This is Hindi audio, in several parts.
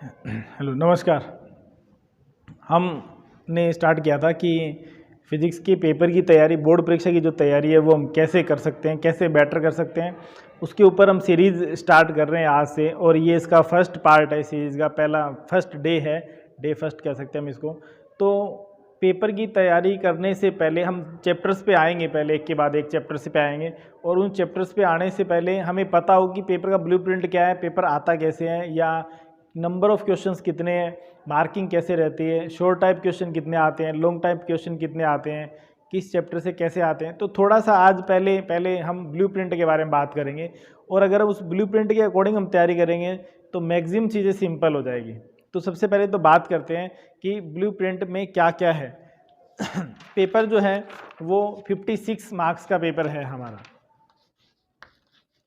हेलो नमस्कार। हमने स्टार्ट किया था कि फिज़िक्स के पेपर की तैयारी, बोर्ड परीक्षा की जो तैयारी है वो हम कैसे कर सकते हैं, कैसे बेटर कर सकते हैं, उसके ऊपर हम सीरीज़ स्टार्ट कर रहे हैं आज से। और ये इसका फर्स्ट पार्ट है, सीरीज़ का पहला फर्स्ट डे है, डे फर्स्ट कह सकते हैं हम इसको। तो पेपर की तैयारी करने से पहले हम चैप्टर्स पे आएंगे, पहले एक के बाद एक चैप्टर्स पे आएंगे। और उन चैप्टर्स पे आने से पहले हमें पता हो कि पेपर का ब्लूप्रिंट क्या है, पेपर आता कैसे है, या नंबर ऑफ़ क्वेश्चंस कितने हैं, मार्किंग कैसे रहती है, शॉर्ट टाइप क्वेश्चन कितने आते हैं, लॉन्ग टाइप क्वेश्चन कितने आते हैं, किस चैप्टर से कैसे आते हैं। तो थोड़ा सा आज पहले हम ब्लूप्रिंट के बारे में बात करेंगे। और अगर उस ब्लूप्रिंट के अकॉर्डिंग हम तैयारी करेंगे तो मैक्सिमम चीज़ें सिंपल हो जाएगी। तो सबसे पहले तो बात करते हैं कि ब्लूप्रिंट में क्या क्या है। पेपर जो है वो 56 मार्क्स का पेपर है हमारा।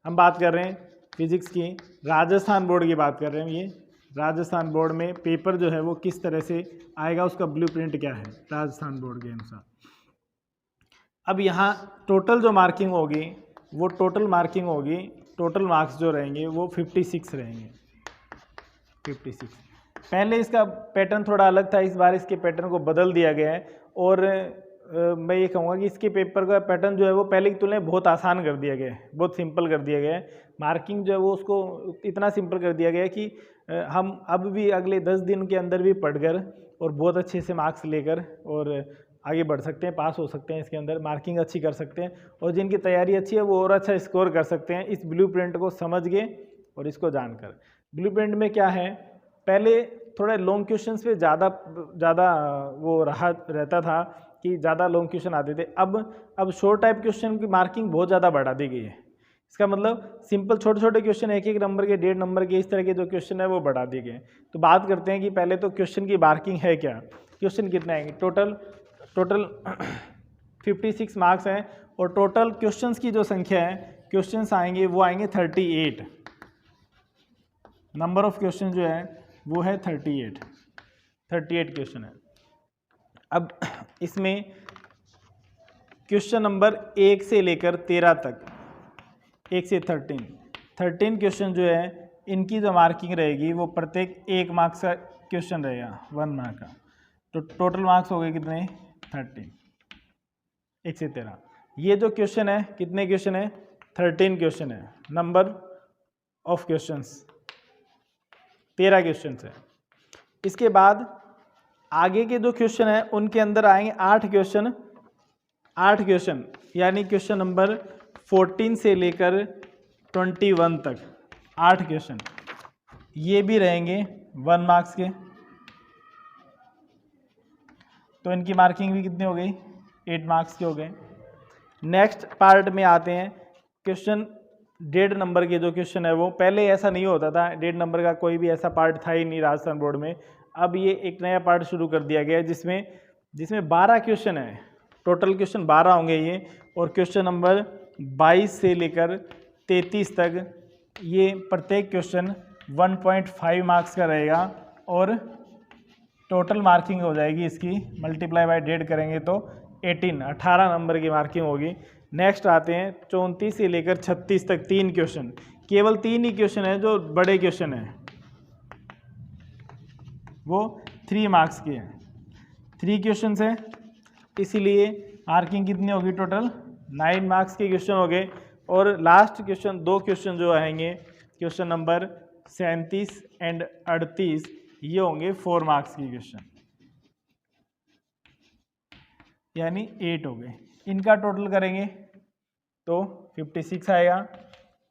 हम बात कर रहे हैं फिजिक्स की, राजस्थान बोर्ड की बात कर रहे हैं। ये राजस्थान बोर्ड में पेपर जो है वो किस तरह से आएगा, उसका ब्लूप्रिंट क्या है राजस्थान बोर्ड के अनुसार। अब यहाँ टोटल जो मार्किंग होगी वो टोटल मार्क्स जो रहेंगे वो 56 रहेंगे। 56। पहले इसका पैटर्न थोड़ा अलग था, इस बार इसके पैटर्न को बदल दिया गया है। और मैं ये कहूँगा कि इसके पेपर का पैटर्न जो है वो पहले की तुलना में बहुत आसान कर दिया गया है, बहुत सिंपल कर दिया गया है। मार्किंग जो है वो उसको इतना सिंपल कर दिया गया है कि हम अब भी अगले 10 दिन के अंदर भी पढ़कर और बहुत अच्छे से मार्क्स लेकर और आगे बढ़ सकते हैं, पास हो सकते हैं, इसके अंदर मार्किंग अच्छी कर सकते हैं। और जिनकी तैयारी अच्छी है वो और अच्छा स्कोर कर सकते हैं इस ब्लूप्रिंट को समझ के और इसको जानकर। ब्लूप्रिंट में क्या है, पहले थोड़ा लॉन्ग क्वेश्चंस पे ज़्यादा वो रहता था कि ज़्यादा लॉन्ग क्वेश्चन आते थे। अब शॉर्ट टाइप क्वेश्चन की मार्किंग बहुत ज़्यादा बढ़ा दी गई है। इसका मतलब सिंपल छोटे छोटे क्वेश्चन, एक एक नंबर के, 1.5 नंबर के, इस तरह के जो क्वेश्चन है वो बढ़ा दिए गए। तो बात करते हैं कि पहले तो क्वेश्चन की मार्किंग है क्या, क्वेश्चन कितने आएंगे। टोटल 56 मार्क्स हैं और टोटल क्वेश्चंस की जो संख्या है, क्वेश्चंस आएंगे वो आएंगे 38। नंबर ऑफ क्वेश्चन जो है वो है 38 क्वेश्चन है। अब इसमें क्वेश्चन नंबर 1 से लेकर 13 तक, 1 से 13 क्वेश्चन जो है इनकी जो मार्किंग रहेगी वो प्रत्येक 1 मार्क्स का क्वेश्चन रहेगा, 1 मार्क का। तो टोटल मार्क्स हो गए कितने, 13, 1 से 13। ये जो क्वेश्चन है, कितने क्वेश्चन है, 13 क्वेश्चन है। नंबर ऑफ क्वेश्चंस 13 क्वेश्चन है। इसके बाद आगे के जो क्वेश्चन है उनके अंदर आएंगे 8 क्वेश्चन, यानी क्वेश्चन नंबर 14 से लेकर 21 तक 8 क्वेश्चन, ये भी रहेंगे 1 मार्क्स के। तो इनकी मार्किंग भी कितनी हो गई, 8 मार्क्स के हो गए। नेक्स्ट पार्ट में आते हैं क्वेश्चन 1.5 नंबर के जो क्वेश्चन है वो, पहले ऐसा नहीं होता था, 1.5 नंबर का कोई भी ऐसा पार्ट था ही नहीं राजस्थान बोर्ड में। अब ये एक नया पार्ट शुरू कर दिया गया है जिसमें 12 क्वेश्चन है। टोटल क्वेश्चन 12 होंगे ये, और क्वेश्चन नंबर 22 से लेकर 33 तक ये प्रत्येक क्वेश्चन 1.5 मार्क्स का रहेगा। और टोटल मार्किंग हो जाएगी इसकी, मल्टीप्लाई बाय 1.5 करेंगे तो 18 नंबर की मार्किंग होगी। नेक्स्ट आते हैं 34 से लेकर 36 तक 3 क्वेश्चन, केवल 3 ही क्वेश्चन है जो बड़े क्वेश्चन हैं, वो 3 मार्क्स के हैं। 3 क्वेश्चन है, इसीलिए मार्किंग कितनी होगी, टोटल 9 मार्क्स के क्वेश्चन हो गए। और लास्ट क्वेश्चन, 2 क्वेश्चन जो आएंगे, क्वेश्चन नंबर 37 एंड 38, ये होंगे 4 मार्क्स के क्वेश्चन, यानी 8 हो गए। इनका टोटल करेंगे तो 56 आएगा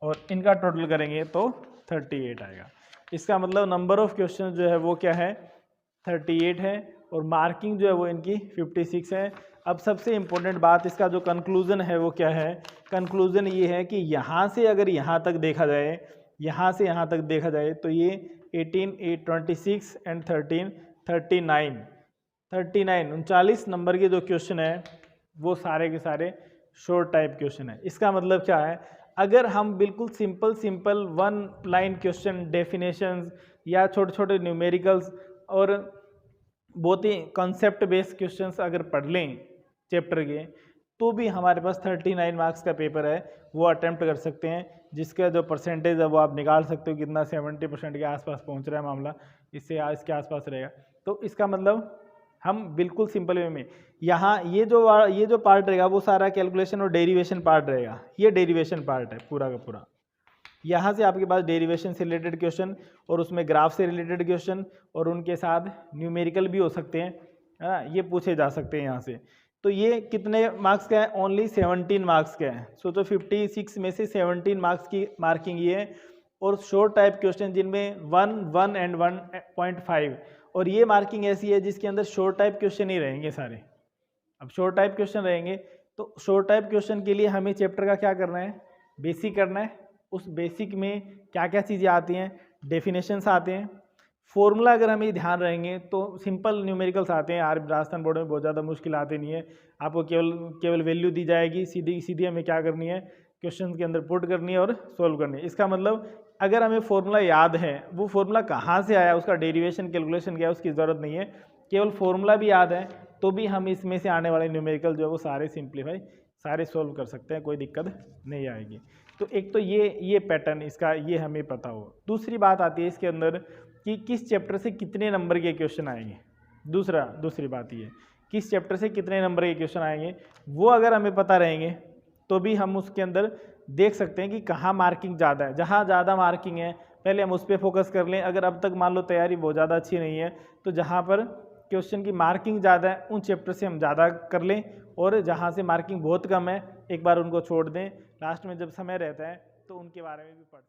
और इनका टोटल करेंगे तो 38 आएगा। इसका मतलब नंबर ऑफ क्वेश्चन जो है वो क्या है, 38 है, और मार्किंग जो है वो इनकी 56 है। अब सबसे इम्पोर्टेंट बात, इसका जो कंक्लूजन है वो क्या है, कंक्लूजन ये है कि यहाँ से अगर यहाँ तक देखा जाए, यहाँ से यहाँ तक देखा जाए तो ये 18, 8, 26 एंड 13, 39 नंबर के जो क्वेश्चन है वो सारे के सारे शॉर्ट टाइप क्वेश्चन है। इसका मतलब क्या है, अगर हम बिल्कुल सिंपल 1 लाइन क्वेश्चन, डेफिनेशंस या छोटे छोटे न्यूमेरिकल्स और बहुत ही कॉन्सेप्ट बेस्ड क्वेश्चंस अगर पढ़ लें चैप्टर के, तो भी हमारे पास 39 मार्क्स का पेपर है, वो अटेम्प्ट कर सकते हैं, जिसका जो परसेंटेज है वो आप निकाल सकते हो कितना, 70% के आसपास पहुंच रहा है मामला, इससे इसके आसपास रहेगा। तो इसका मतलब हम बिल्कुल सिंपल वे में यहाँ ये जो पार्ट रहेगा वो सारा कैलकुलेशन और डेरिवेशन पार्ट रहेगा, ये डेरिवेशन पार्ट है पूरा का पूरा। यहाँ से आपके पास डेरिवेशन से रिलेटेड क्वेश्चन और उसमें ग्राफ से रिलेटेड क्वेश्चन और उनके साथ न्यूमेरिकल भी हो सकते हैं, है ना, ये पूछे जा सकते हैं यहाँ से। तो ये कितने मार्क्स का है? ओनली 17 मार्क्स का है। सो तो 56 में से 17 मार्क्स की मार्किंग ये है। और शॉर्ट टाइप क्वेश्चन जिनमें 1, 1 एंड 1.5, और ये मार्किंग ऐसी है जिसके अंदर शॉर्ट टाइप क्वेश्चन ही रहेंगे सारे। अब शॉर्ट टाइप क्वेश्चन रहेंगे तो शॉर्ट टाइप क्वेश्चन के लिए हमें चैप्टर का क्या करना है? बेसिक करना है। उस बेसिक में क्या क्या चीज़ें आती हैं? डेफिनेशंस आते हैं, फॉर्मूला अगर हमें ध्यान रहेंगे तो सिंपल न्यूमेरिकल्स आते हैं। राजस्थान बोर्ड में बहुत ज़्यादा मुश्किल आते नहीं है, आपको केवल वैल्यू दी जाएगी, सीधी सीधी हमें क्या करनी है? क्वेश्चन के अंदर पुट करनी है और सोल्व करनी है। इसका मतलब अगर हमें फॉर्मूला याद है, वो फॉर्मूला कहाँ से आया, उसका डेरिवेशन कैलकुलेशन क्या है, उसकी ज़रूरत नहीं है। केवल फॉर्मूला भी याद है तो भी हम इसमें से आने वाले न्यूमेरिकल जो है वो सारे सिंप्लीफाई, सारे सोल्व कर सकते हैं, कोई दिक्कत नहीं आएगी। तो एक तो ये पैटर्न इसका, ये हमें पता हो। दूसरी बात आती है इसके अंदर कि किस चैप्टर से कितने नंबर के क्वेश्चन आएंगे। दूसरी बात ये, किस चैप्टर से कितने नंबर के क्वेश्चन आएंगे, वो अगर हमें पता रहेंगे तो भी हम उसके अंदर देख सकते हैं कि कहाँ मार्किंग ज़्यादा है। जहाँ ज़्यादा मार्किंग है पहले हम उस पर फोकस कर लें। अगर अब तक मान लो तैयारी बहुत ज़्यादा अच्छी नहीं है तो जहाँ पर क्वेश्चन की मार्किंग ज़्यादा है उन चैप्टर से हम ज़्यादा कर लें, और जहाँ से मार्किंग बहुत कम है एक बार उनको छोड़ दें। लास्ट में जब समय रहता है तो उनके बारे में भी पढ़